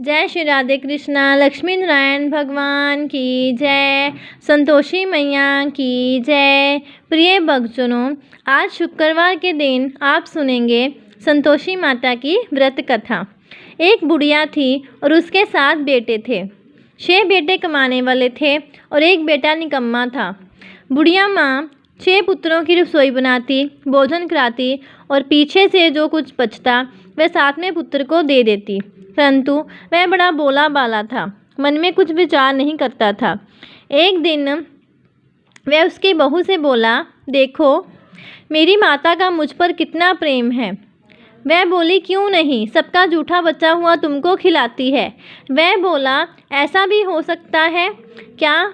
जय श्री राधे कृष्णा। लक्ष्मी नारायण भगवान की जय। संतोषी मैया की जय। प्रिय भक्तजनों, आज शुक्रवार के दिन आप सुनेंगे संतोषी माता की व्रत कथा। एक बुढ़िया थी और उसके 7 बेटे थे। 6 बेटे कमाने वाले थे और एक बेटा निकम्मा था। बुढ़िया माँ 6 पुत्रों की रसोई बनाती, भोजन कराती और पीछे से जो कुछ बचता वह 7वें पुत्र को दे देती। परंतु वह बड़ा भोला भाला था, मन में कुछ विचार नहीं करता था। एक दिन वह उसकी बहू से बोला, देखो मेरी माता का मुझ पर कितना प्रेम है। वह बोली, क्यों नहीं, सबका जूठा बचा हुआ तुमको खिलाती है। वह बोला, ऐसा भी हो सकता है क्या?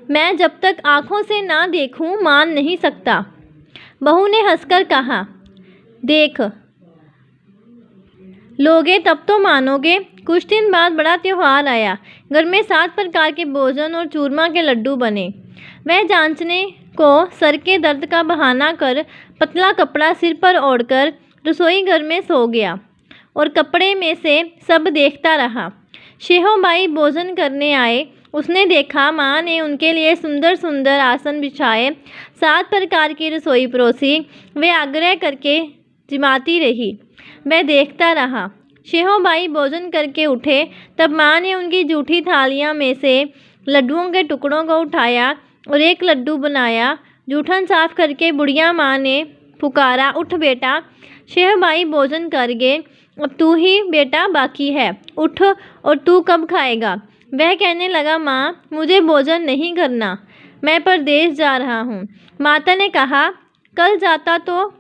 मैं जब तक आँखों से ना देखूं मान नहीं सकता। बहू ने हंसकर कहा, देख लोगे तब तो मानोगे। कुछ दिन बाद बड़ा त्योहार आया। घर में 7 प्रकार के भोजन और चूरमा के लड्डू बने। वह जांचने को सर के दर्द का बहाना कर पतला कपड़ा सिर पर ओढ़कर रसोई घर में सो गया और कपड़े में से सब देखता रहा। शेहोबाई भोजन करने आए। उसने देखा माँ ने उनके लिए सुंदर सुंदर आसन बिछाए, 7 प्रकार की रसोई परोसी। वे आग्रह करके जिमाती रही। वह देखता रहा। शेहोबाई भोजन करके उठे तब माँ ने उनकी जूठी थालियाँ में से लड्डुओं के टुकड़ों को उठाया और एक लड्डू बनाया। जूठन साफ करके बुढ़िया माँ ने पुकारा, उठ बेटा, शेहोबाई भोजन कर गए, अब तू ही बेटा बाकी है, उठ और तू कब खाएगा? वह कहने लगा, माँ मुझे भोजन नहीं करना, मैं परदेश जा रहा हूँ। माता ने कहा, कल जाता तो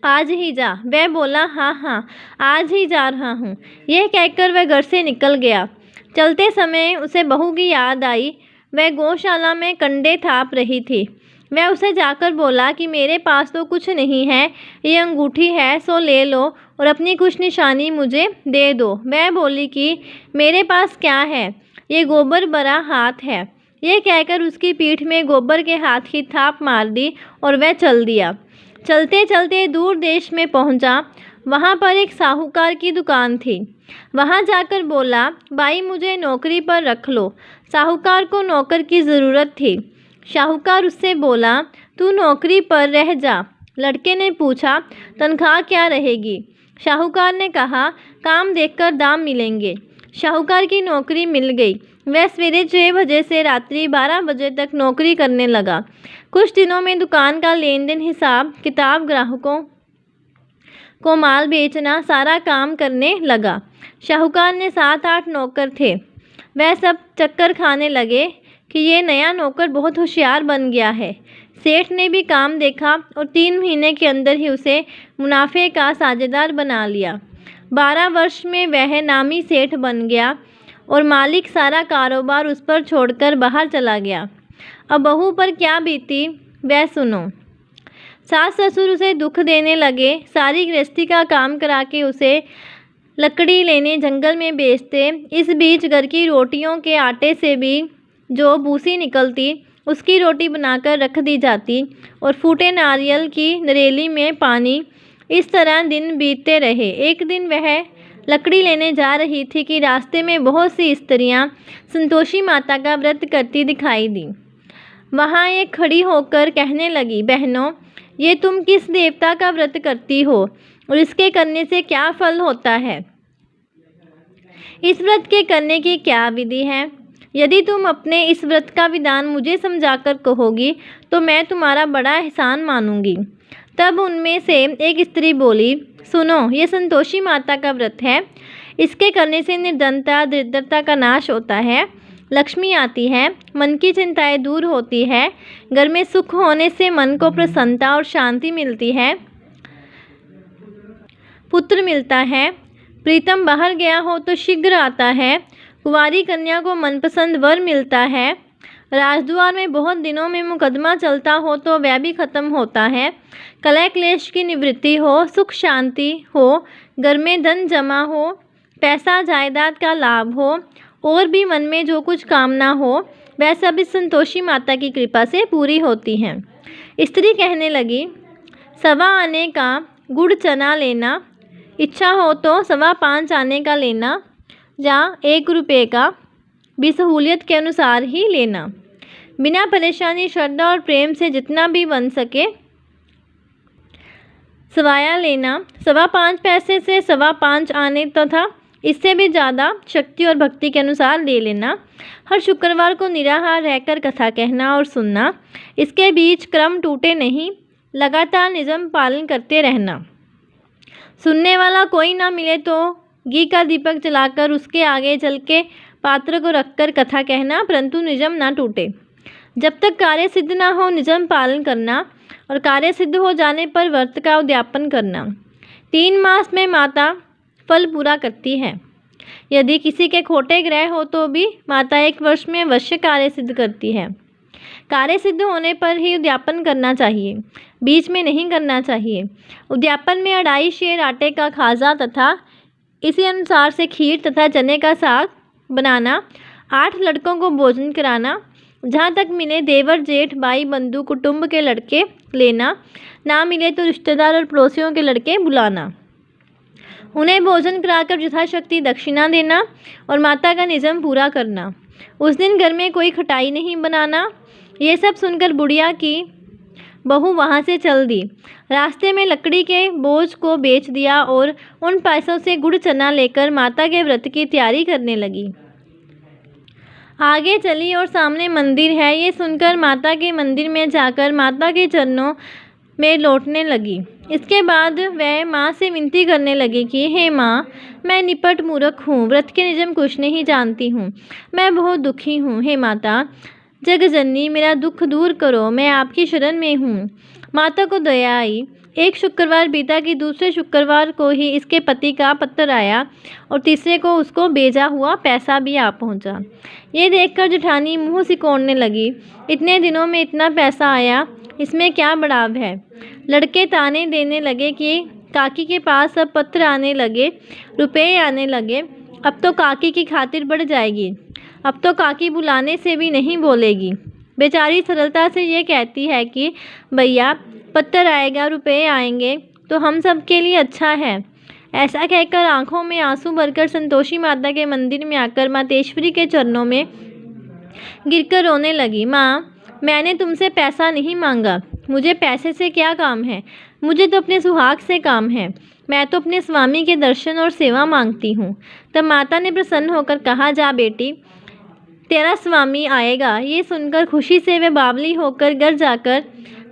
आज ही जा। वह बोला, हाँ हाँ आज ही जा रहा हूँ। यह कहकर वह घर से निकल गया। चलते समय उसे बहू की याद आई। वह गौशाला में कंडे थाप रही थी। वह उसे जाकर बोला कि मेरे पास तो कुछ नहीं है, ये अंगूठी है सो ले लो और अपनी कुछ निशानी मुझे दे दो। वह बोली कि मेरे पास क्या है, ये गोबर भरा हाथ है। यह कहकर उसकी पीठ में गोबर के हाथ की थाप मार दी और वह चल दिया। चलते चलते दूर देश में पहुंचा। वहां पर एक साहूकार की दुकान थी। वहां जाकर बोला, भाई मुझे नौकरी पर रख लो। साहूकार को नौकर की ज़रूरत थी। साहूकार उससे बोला, तू नौकरी पर रह जा। लड़के ने पूछा, तनख्वाह क्या रहेगी? साहूकार ने कहा, काम देखकर दाम मिलेंगे। साहूकार की नौकरी मिल गई। वह सवेरे 6 बजे से रात्रि 12 बजे तक नौकरी करने लगा। कुछ दिनों में दुकान का लेन देन, हिसाब किताब, ग्राहकों को माल बेचना, सारा काम करने लगा। साहूकार ने 7-8 नौकर थे। वह सब चक्कर खाने लगे कि ये नया नौकर बहुत होशियार बन गया है। सेठ ने भी काम देखा और 3 महीने के अंदर ही उसे मुनाफे का साझेदार बना लिया। 12 वर्ष में वह नामी सेठ बन गया और मालिक सारा कारोबार उस पर छोड़कर बाहर चला गया। अब बहू पर क्या बीती वह सुनो। सास ससुर उसे दुख देने लगे। सारी गृहस्थी का काम करा के उसे लकड़ी लेने जंगल में बेचते। इस बीच घर की रोटियों के आटे से भी जो भूसी निकलती उसकी रोटी बनाकर रख दी जाती और फूटे नारियल की नरेली में पानी। इस तरह दिन बीतते रहे। एक दिन वह लकड़ी लेने जा रही थी कि रास्ते में बहुत सी स्त्रियां संतोषी माता का व्रत करती दिखाई दी। वहाँ एक खड़ी होकर कहने लगी, बहनों ये तुम किस देवता का व्रत करती हो और इसके करने से क्या फल होता है? इस व्रत के करने की क्या विधि है? यदि तुम अपने इस व्रत का विधान मुझे समझाकर कहोगी तो मैं तुम्हारा बड़ा एहसान मानूंगी। तब उनमें से एक स्त्री बोली, सुनो, ये संतोषी माता का व्रत है। इसके करने से निर्धनता दरिद्रता का नाश होता है, लक्ष्मी आती है, मन की चिंताएं दूर होती है, घर में सुख होने से मन को प्रसन्नता और शांति मिलती है, पुत्र मिलता है, प्रीतम बाहर गया हो तो शीघ्र आता है, कुंवारी कन्या को मनपसंद वर मिलता है, राजद्वार में बहुत दिनों में मुकदमा चलता हो तो वह भी खत्म होता है, कलह क्लेश की निवृत्ति हो, सुख शांति हो, घर में धन जमा हो, पैसा जायदाद का लाभ हो और भी मन में जो कुछ कामना हो वह सब इस संतोषी माता की कृपा से पूरी होती हैं। स्त्री कहने लगी, 1.25 आने का गुड़ चना लेना, इच्छा हो तो 5.25 आने का लेना, जहाँ 1 रुपये का भी सहूलियत के अनुसार ही लेना। बिना परेशानी, श्रद्धा और प्रेम से जितना भी बन सके सवाया लेना। 5.25 पैसे से 5.25 आने तथा इससे भी ज़्यादा शक्ति और भक्ति के अनुसार ले लेना। हर शुक्रवार को निराहार रहकर कथा कहना और सुनना। इसके बीच क्रम टूटे नहीं, लगातार नियम पालन करते रहना। सुनने वाला कोई ना मिले तो घी का दीपक जलाकर उसके आगे जल के पात्र को रखकर कथा कहना, परंतु नियम ना टूटे। जब तक कार्य सिद्ध ना हो नियम पालन करना और कार्य सिद्ध हो जाने पर व्रत का उद्यापन करना। 3 मास में माता फल पूरा करती है। यदि किसी के खोटे ग्रह हो तो भी माता 1 वर्ष में अवश्य कार्य सिद्ध करती है। कार्य सिद्ध होने पर ही उद्यापन करना चाहिए, बीच में नहीं करना चाहिए। उद्यापन में 2.5 शेर आटे का खाजा तथा इसी अनुसार से खीर तथा चने का साग बनाना। 8 लड़कों को भोजन कराना। जहाँ तक मिले देवर, जेठ, भाई, बंधु, कुटुंब के लड़के लेना। ना मिले तो रिश्तेदार और पड़ोसियों के लड़के बुलाना। उन्हें भोजन कराकर यथाशक्ति दक्षिणा देना और माता का नियम पूरा करना। उस दिन घर में कोई खटाई नहीं बनाना। ये सब सुनकर बुढ़िया की बहू वहाँ से चल दी। रास्ते में लकड़ी के बोझ को बेच दिया और उन पैसों से गुड़ चना लेकर माता के व्रत की तैयारी करने लगी। आगे चली और सामने मंदिर है, ये सुनकर माता के मंदिर में जाकर माता के चरणों में लौटने लगी। इसके बाद वह माँ से विनती करने लगी कि हे माँ, मैं निपट मूर्ख हूँ, व्रत के नियम कुछ नहीं जानती हूँ, मैं बहुत दुखी हूँ। हे माता जगजननी, मेरा दुख दूर करो, मैं आपकी शरण में हूँ। माता को दया आई। एक शुक्रवार बीता कि दूसरे शुक्रवार को ही इसके पति का पत्र आया और तीसरे को उसको भेजा हुआ पैसा भी आ पहुँचा। ये देखकर जेठानी मुँह सिकोड़ने लगी। इतने दिनों में इतना पैसा आया, इसमें क्या बढ़ाव है। लड़के ताने देने लगे कि काकी के पास अब पत्र आने लगे, रुपए आने लगे, अब तो काकी की खातिर बढ़ जाएगी, अब तो काकी बुलाने से भी नहीं बोलेगी। बेचारी सरलता से ये कहती है कि भैया पत्र आएगा, रुपए आएंगे तो हम सब के लिए अच्छा है। ऐसा कहकर आंखों में आंसू भरकर संतोषी माता के मंदिर में आकर मातेश्वरी के चरणों में गिरकर रोने लगी। माँ, मैंने तुमसे पैसा नहीं मांगा, मुझे पैसे से क्या काम है, मुझे तो अपने सुहाग से काम है, मैं तो अपने स्वामी के दर्शन और सेवा मांगती हूँ। तब माता ने प्रसन्न होकर कहा, जा बेटी, तेरा स्वामी आएगा। ये सुनकर खुशी से वे बावली होकर घर जाकर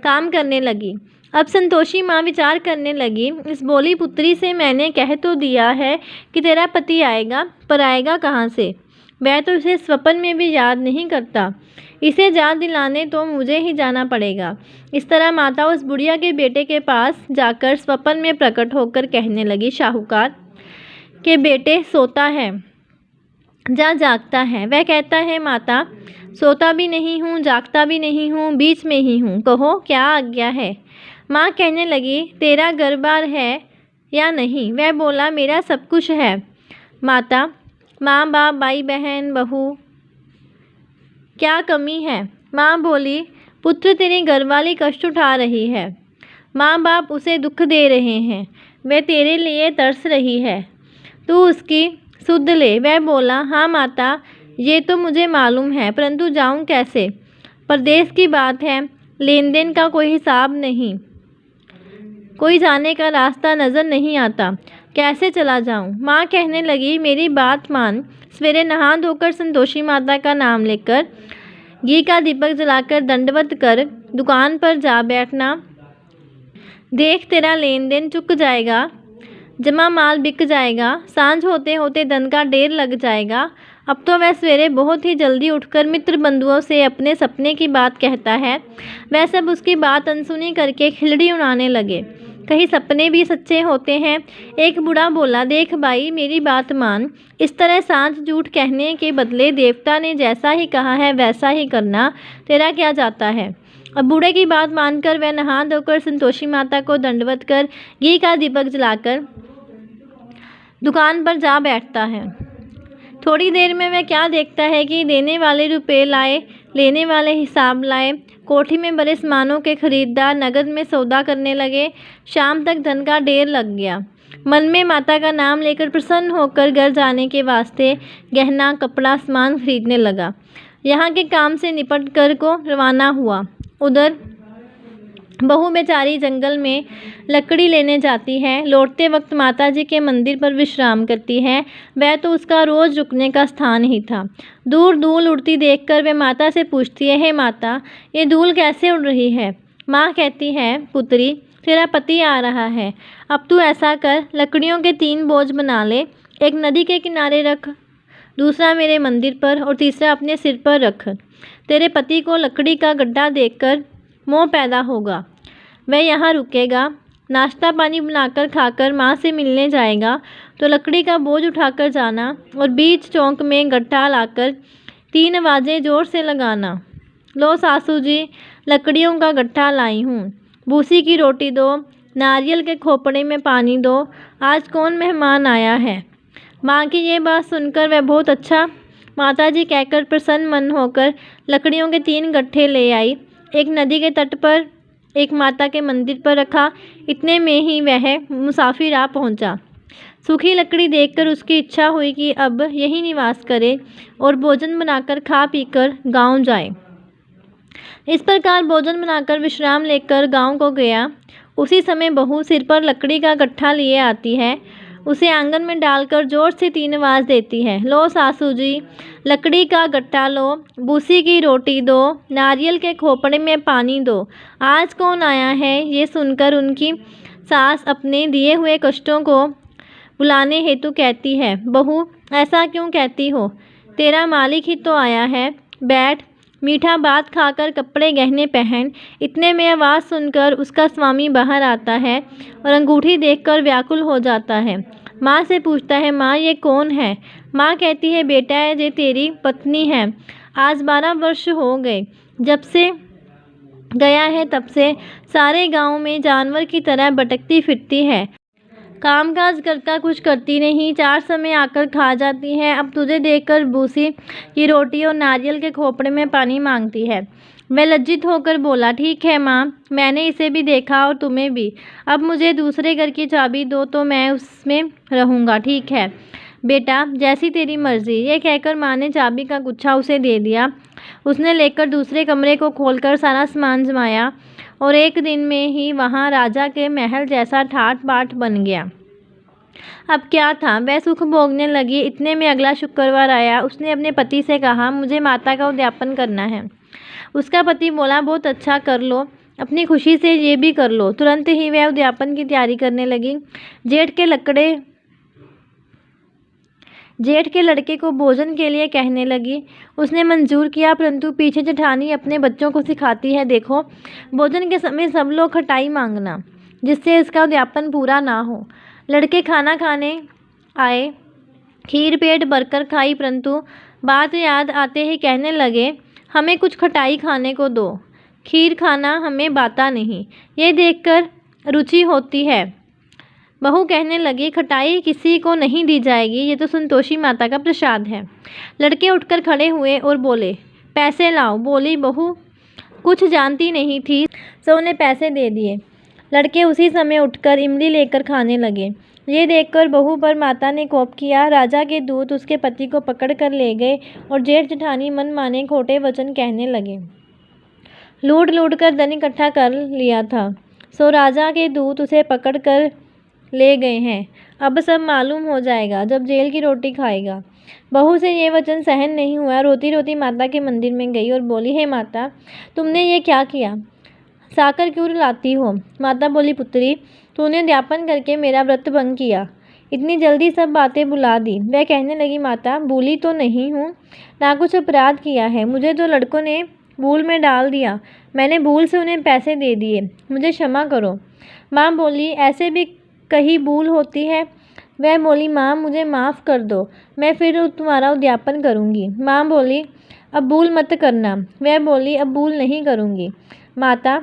काम करने लगी। अब संतोषी माँ विचार करने लगी, इस बोली पुत्री से मैंने कह तो दिया है कि तेरा पति आएगा, पर आएगा कहाँ से। वह तो इसे स्वप्न में भी याद नहीं करता, इसे याद दिलाने तो मुझे ही जाना पड़ेगा। इस तरह माता उस बुढ़िया के बेटे के पास जाकर स्वप्न में प्रकट होकर कहने लगी, शाहूकार के बेटे सोता है, जा जागता है। वह कहता है, माता सोता भी नहीं हूँ, जागता भी नहीं हूँ, बीच में ही हूँ, कहो क्या आज्ञा है। माँ कहने लगी, तेरा घर बार है या नहीं। वह बोला, मेरा सब कुछ है माता, माँ बाप, भाई बहन, बहू, क्या कमी है। माँ बोली, पुत्र तेरी घरवाली कष्ट उठा रही है, माँ बाप उसे दुख दे रहे हैं, वह तेरे लिए तरस रही है, तू उसकी सुध ले। वह बोला, हाँ माता, ये तो मुझे मालूम है, परंतु जाऊँ कैसे। परदेश की बात है, लेन देन का कोई हिसाब नहीं, कोई जाने का रास्ता नज़र नहीं आता, कैसे चला जाऊँ। माँ कहने लगी, मेरी बात मान, सवेरे नहा धोकर संतोषी माता का नाम लेकर घी का दीपक जलाकर दंडवत कर दुकान पर जा बैठना। देख तेरा लेन देन चुक जाएगा, जमा माल बिक जाएगा, सांझ होते होते धन का ढेर लग जाएगा। अब तो वह सवेरे बहुत ही जल्दी उठकर मित्र बंधुओं से अपने सपने की बात कहता है। वह सब उसकी बात अनसुनी करके खिल्ली उड़ाने लगे। कहीं सपने भी सच्चे होते हैं। एक बूढ़ा बोला, देख भाई, मेरी बात मान, इस तरह सांझ झूठ कहने के बदले देवता ने जैसा ही कहा है वैसा ही करना, तेरा क्या जाता है। अब बूढ़े की बात मानकर वह नहा धोकर संतोषी माता को दंडवत कर घी का दीपक जलाकर दुकान पर जा बैठता है। थोड़ी देर में वह क्या देखता है कि देने वाले रुपए लाए, लेने वाले हिसाब लाए। कोठी में बड़े सामानों के खरीदार नगद में सौदा करने लगे। शाम तक धन का ढेर लग गया। मन में माता का नाम लेकर प्रसन्न होकर घर जाने के वास्ते गहना कपड़ा सामान खरीदने लगा। यहाँ के काम से निपट कर को रवाना हुआ। उधर बहू बेचारी जंगल में लकड़ी लेने जाती है। लौटते वक्त माता जी के मंदिर पर विश्राम करती है। वह तो उसका रोज़ रुकने का स्थान ही था। दूर धूल उड़ती देखकर वह माता से पूछती है, हे माता, ये धूल कैसे उड़ रही है? माँ कहती है, पुत्री, तेरा पति आ रहा है। अब तू ऐसा कर, लकड़ियों के 3 बोझ बना ले। एक नदी के किनारे रख, दूसरा मेरे मंदिर पर और तीसरा अपने सिर पर रख। तेरे पति को लकड़ी का गड्ढा देखकर मोह पैदा होगा। वह यहाँ रुकेगा, नाश्ता पानी बनाकर खाकर माँ से मिलने जाएगा तो लकड़ी का बोझ उठाकर जाना और बीच चौक में गड्ढा लाकर 3 आवाज़ें ज़ोर से लगाना। लो सासू जी, लकड़ियों का गड्ढा लाई हूँ, भूसी की रोटी दो, नारियल के खोपड़े में पानी दो, आज कौन मेहमान आया है। माँ की ये बात सुनकर वह बहुत अच्छा माताजी कहकर प्रसन्न मन होकर लकड़ियों के 3 गट्ठे ले आई। एक नदी के तट पर, एक माता के मंदिर पर रखा। इतने में ही वह मुसाफिर आ पहुंचा। सूखी लकड़ी देखकर उसकी इच्छा हुई कि अब यहीं निवास करे और भोजन बनाकर खा पीकर गांव जाए। इस प्रकार भोजन बनाकर विश्राम लेकर गांव को गया। उसी समय बहू सिर पर लकड़ी का गट्ठा लिए आती है। उसे आंगन में डालकर जोर से 3 आवाज़ देती है, लो सासू जी, लकड़ी का गट्ठा लो, भूसी की रोटी दो, नारियल के खोपड़े में पानी दो, आज कौन आया है। ये सुनकर उनकी सास अपने दिए हुए कष्टों को बुलाने हेतु कहती है, बहू, ऐसा क्यों कहती हो? तेरा मालिक ही तो आया है। बैठ, मीठा भात खाकर कपड़े गहने पहन। इतने में आवाज़ सुनकर उसका स्वामी बाहर आता है और अंगूठी देखकर व्याकुल हो जाता है। माँ से पूछता है, माँ, ये कौन है? माँ कहती है, बेटा, ये तेरी पत्नी है। आज 12 वर्ष हो गए जब से गया है, तब से सारे गांव में जानवर की तरह भटकती फिरती है। कामकाज करता कुछ करती नहीं, 4 समय आकर खा जाती है। अब तुझे देखकर भूसी की रोटी और नारियल के खोपड़े में पानी मांगती है। वह लज्जित होकर बोला, ठीक है माँ, मैंने इसे भी देखा और तुम्हें भी। अब मुझे दूसरे घर की चाबी दो तो मैं उसमें रहूँगा। ठीक है बेटा, जैसी तेरी मर्जी। ये कहकर माँ ने चाबी का गुच्छा उसे दे दिया। उसने लेकर दूसरे कमरे को खोलकर सारा सामान जमाया और एक दिन में ही वहाँ राजा के महल जैसा ठाट बाट बन गया। अब क्या था, वह सुख भोगने लगी। इतने में अगला शुक्रवार आया। उसने अपने पति से कहा, मुझे माता का उद्यापन करना है। उसका पति बोला, बहुत अच्छा, कर लो, अपनी खुशी से ये भी कर लो। तुरंत ही वह उद्यापन की तैयारी करने लगी। जेठ के लड़के को भोजन के लिए कहने लगी। उसने मंजूर किया, परंतु पीछे जेठानी अपने बच्चों को सिखाती है, देखो, भोजन के समय सब लोग खटाई मांगना, जिससे इसका उद्यापन पूरा ना हो। लड़के खाना खाने आए, खीर पेट भरकर खाई, परंतु बात याद आते ही कहने लगे, हमें कुछ खटाई खाने को दो, खीर खाना हमें बाता नहीं। ये देखकर रुचि होती है। बहू कहने लगी, खटाई किसी को नहीं दी जाएगी, ये तो संतोषी माता का प्रसाद है। लड़के उठकर खड़े हुए और बोले, पैसे लाओ। बोली बहू कुछ जानती नहीं थी, सो उन्हें पैसे दे दिए। लड़के उसी समय उठकर इमली लेकर खाने लगे। ये देखकर बहू पर माता ने कोप किया। राजा के दूत उसके पति को पकड़ कर ले गए और जेठ जेठानी मन माने खोटे वचन कहने लगे। लूट लूट कर धन इकट्ठा कर लिया था, सो राजा के दूत उसे पकड़ कर ले गए हैं। अब सब मालूम हो जाएगा जब जेल की रोटी खाएगा। बहू से ये वचन सहन नहीं हुआ। रोती रोती माता के मंदिर में गई और बोली, हे माता, तुमने ये क्या किया? साकर क्यों रुलाती हो? माता बोली, पुत्री, तूने उद्यापन करके मेरा व्रत भंग किया, इतनी जल्दी सब बातें भुला दी। वह कहने लगी, माता, भूली तो नहीं हूँ, ना कुछ अपराध किया है। मुझे तो लड़कों ने भूल में डाल दिया, मैंने भूल से उन्हें पैसे दे दिए, मुझे क्षमा करो। माँ बोली, ऐसे भी कहीं भूल होती है? वह बोली, माँ, मुझे माफ़ कर दो, मैं फिर तुम्हारा उद्यापन करूँगी। माँ बोली, अब भूल मत करना। वह बोली, अब भूल नहीं करूँगी। माता,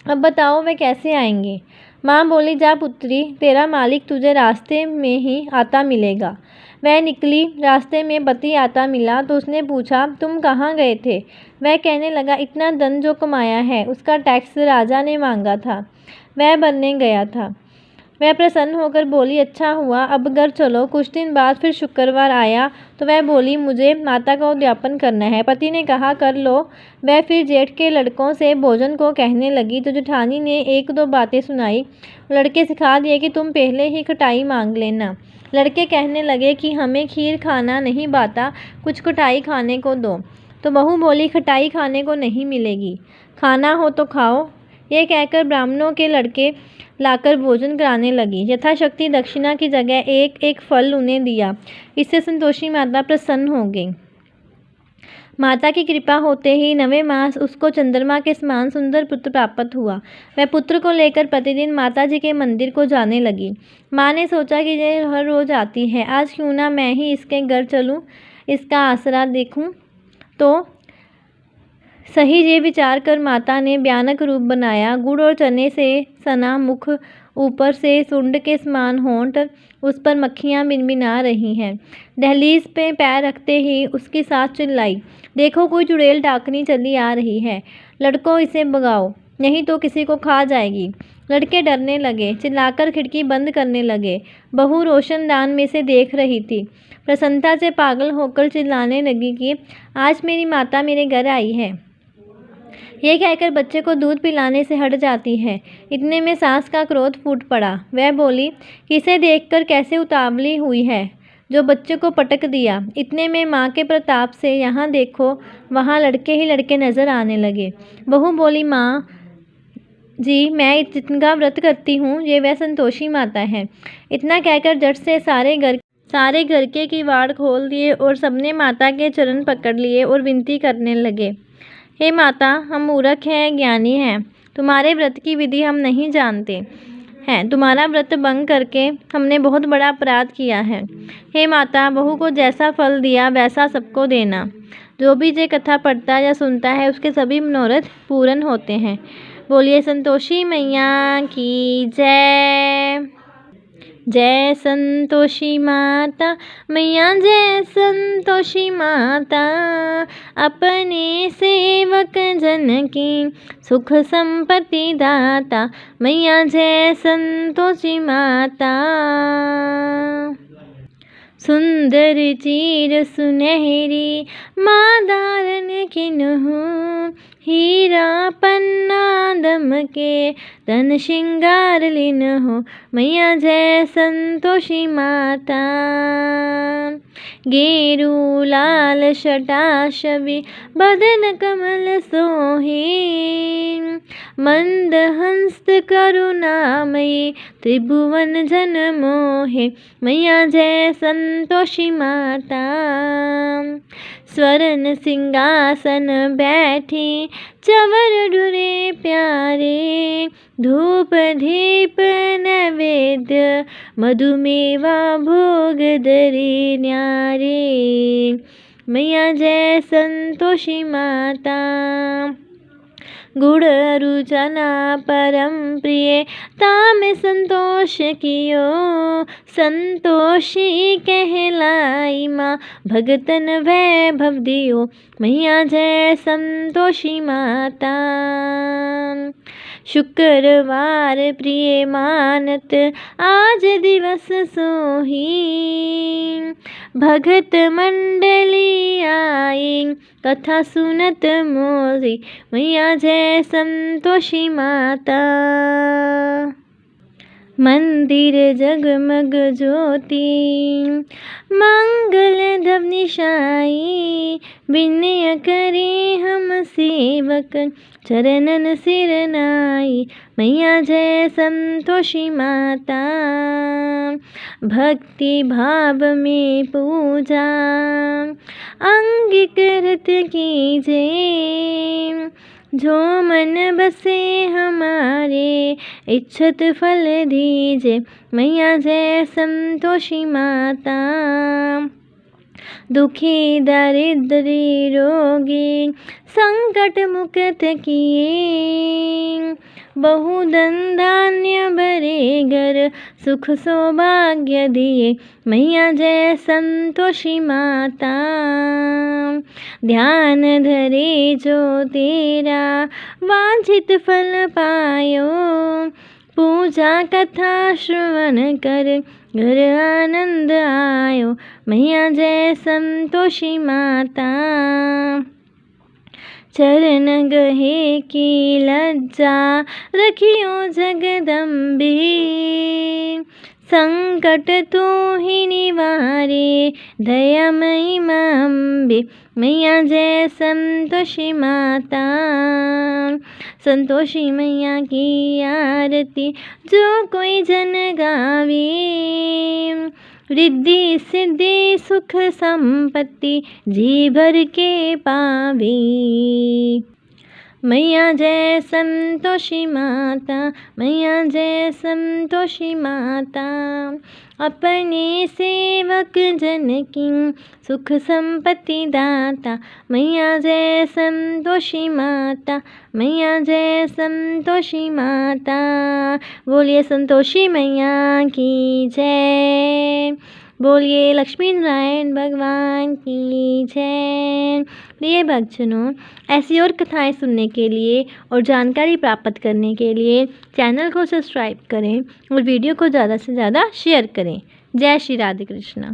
अब बताओ वे कैसे आएंगे? माँ बोली, जा पुत्री, तेरा मालिक तुझे रास्ते में ही आता मिलेगा। वह निकली। रास्ते में पति आता मिला तो उसने पूछा, तुम कहाँ गए थे? वह कहने लगा, इतना धन जो कमाया है उसका टैक्स राजा ने मांगा था, वह भरने गया था। वह प्रसन्न होकर बोली, अच्छा हुआ, अब घर चलो। कुछ दिन बाद फिर शुक्रवार आया तो वह बोली, मुझे माता का उद्यापन करना है। पति ने कहा, कर लो। वह फिर जेठ के लड़कों से भोजन को कहने लगी तो जेठानी ने एक दो बातें सुनाई। लड़के सिखा दिए कि तुम पहले ही खटाई मांग लेना। लड़के कहने लगे कि हमें खीर खाना नहीं भाता, कुछ खटाई खाने को दो। तो बहू बोली, खटाई खाने को नहीं मिलेगी, खाना हो तो खाओ। ये कहकर ब्राह्मणों के लड़के लाकर भोजन कराने लगी। यथाशक्ति दक्षिणा की जगह एक एक फल उन्हें दिया। इससे संतोषी माता प्रसन्न हो गई। माता की कृपा होते ही 9वें मास उसको चंद्रमा के समान सुंदर पुत्र प्राप्त हुआ। वह पुत्र को लेकर प्रतिदिन माता जी के मंदिर को जाने लगी। माँ ने सोचा कि ये हर रोज आती है, आज क्यों ना मैं ही इसके घर चलूं, इसका आसरा देखूं। तो सही ये विचार कर माता ने भयानक रूप बनाया। गुड़ और चने से सना मुख, ऊपर से सुंड के समान होंठ, उस पर मक्खियाँ बिनबिना रही हैं। दहलीज पे पैर रखते ही उसकी सास चिल्लाई, देखो कोई चुड़ैल डाकनी चली आ रही है, लड़कों इसे भगाओ, नहीं तो किसी को खा जाएगी। लड़के डरने लगे, चिल्लाकर खिड़की बंद करने लगे। बहू रोशनदान में से देख रही थी। प्रसन्नता से पागल होकर चिल्लाने लगी कि आज मेरी माता मेरे घर आई है। ये कहकर बच्चे को दूध पिलाने से हट जाती है। इतने में सास का क्रोध फूट पड़ा। वह बोली कि इसे देखकर कैसे उतावली हुई है, जो बच्चे को पटक दिया। इतने में माँ के प्रताप से यहाँ देखो वहाँ लड़के ही लड़के नजर आने लगे। बहू बोली, माँ जी मैं जिनका व्रत करती हूँ ये वह संतोषी माता है। इतना कहकर झट से सारे घर के किवाड़ खोल दिए और सबने माता के चरण पकड़ लिए और विनती करने लगे, हे माता, हम मूर्ख हैं, ज्ञानी हैं, तुम्हारे व्रत की विधि हम नहीं जानते हैं, तुम्हारा व्रत भंग करके हमने बहुत बड़ा अपराध किया है। हे माता, बहू को जैसा फल दिया वैसा सबको देना। जो भी ये कथा पढ़ता या सुनता है उसके सभी मनोरथ पूर्ण होते हैं। बोलिए संतोषी मैया की जय। जय संतोषी माता मैया, जय संतोषी माता, अपने सेवक जन की सुख संपत्ति दाता मैया, जय संतोषी माता। सुंदर चीर सुनहरी माँ धारण किन्हु, हीरा पन्ना दमके तन श्रृंगार लिन्हु मैया, जय संतोषी माता। गेरू लाल शटा छवि बदन कमल सोहे, मंद हंस्त करुणामयी त्रिभुवन जन मोहे मैया, जय संतोषी माता। स्वर्ण सिंहासन बैठी चवर ढुरे प्यारे, धूप दीप नैवेद्य मधुमेवा भोग धरे न्यारे मैया, जय संतोषी माता। गुड़ रुचना परम प्रिय ताम संतोष कियो, संतोषी कहलाई माँ भगतन वैभव दियो मैया, जय संतोषी माता। शुक्रवार प्रिय मानत आज दिवस सोही, भगत मंडली आई कथा सुनत मोरी मैया, जय संतोषी माता। मंदिर जगमग ज्योति मंगल ध्वनि छाई, विनय करे हम सेवक चरणन सिर नाई मैया, जय संतोषी माता। भक्ति भाव में पूजा अंगीकृत कीजे, जो मन बसे हमारे इच्छत फल दीजे मैया, जय संतोषी माता। दुखी दरिद्री रोगी संकट मुक्त किए, बहुधन धान्य भरे घर सुख सौभाग्य दिए मैया, जय संतोषी माता। ध्यान धरे जो तेरा वांछित फल पायो, पूजा कथा श्रवण कर घर आनंद आयो, मैया जय संतोषी माता। चरण गहे की लज्जा रखियो जगदम्बे, संकट तू ही निवारे दयामयी माँ अम्बे, मैया जय संतोषी माता। संतोषी मैया की आरती जो कोई जन गावे, रिद्धि सिद्धि सुख संपत्ति जी भर के पावे। मैया जय संतोषी माता, मैया जय संतोषी माता। अपने सेवक जन की सुख संपत्ति दाता, मैया जय संतोषी माता, मैया जय संतोषी माता। बोलिए संतोषी मैया की जय, बोलिए लक्ष्मी नारायण भगवान की जय। प्रिय भक्तजनों, ऐसी और कथाएं सुनने के लिए और जानकारी प्राप्त करने के लिए चैनल को सब्सक्राइब करें और वीडियो को ज़्यादा से ज़्यादा शेयर करें। जय श्री राधे कृष्णा।